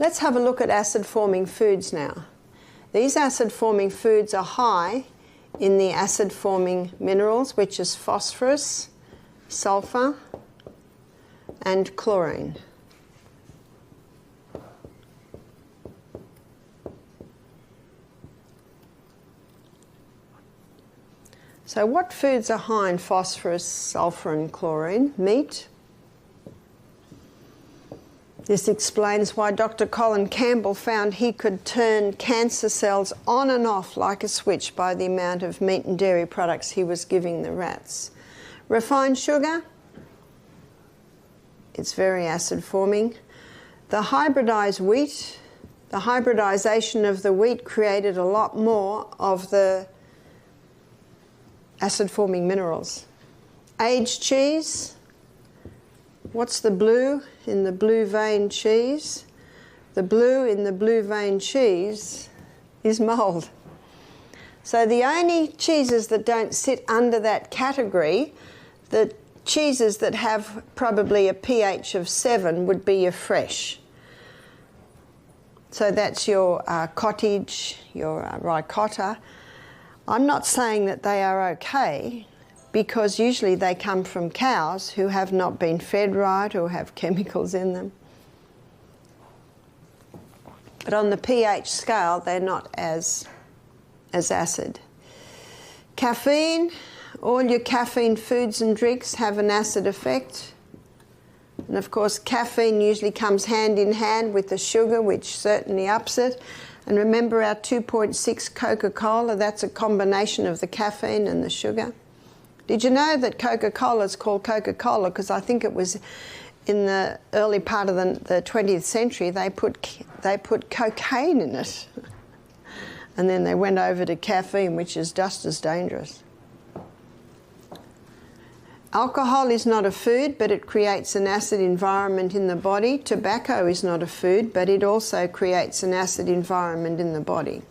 Let's have a look at acid-forming foods now. These acid-forming foods are high in the acid-forming minerals, which is phosphorus, sulfur, and chlorine. So what foods are high in phosphorus, sulfur, and chlorine? Meat. This explains why Dr. Colin Campbell found he could turn cancer cells on and off like a switch by the amount of meat and dairy products he was giving the rats. Refined sugar, it's very acid forming. The hybridized wheat, the hybridization of the wheat created a lot more of the acid forming minerals. Aged cheese, what's the blue in the blue vein cheese? The blue in the blue vein cheese is mold. So the only cheeses that don't sit under that category, the cheeses that have probably a pH of 7 would be your fresh. So that's your cottage, your ricotta. I'm not saying that they are okay, because usually they come from cows who have not been fed right or have chemicals in them. But on the pH scale, they're not as acid. Caffeine, all your caffeine foods and drinks have an acid effect. And of course, caffeine usually comes hand in hand with the sugar, which certainly ups it. And remember our 2.6 Coca-Cola, that's a combination of the caffeine and the sugar. Did you know that Coca-Cola is called Coca-Cola because I think it was in the early part of the 20th century they put cocaine in it. And then they went over to caffeine, which is just as dangerous. Alcohol is not a food, but it creates an acid environment in the body. Tobacco is not a food, but it also creates an acid environment in the body.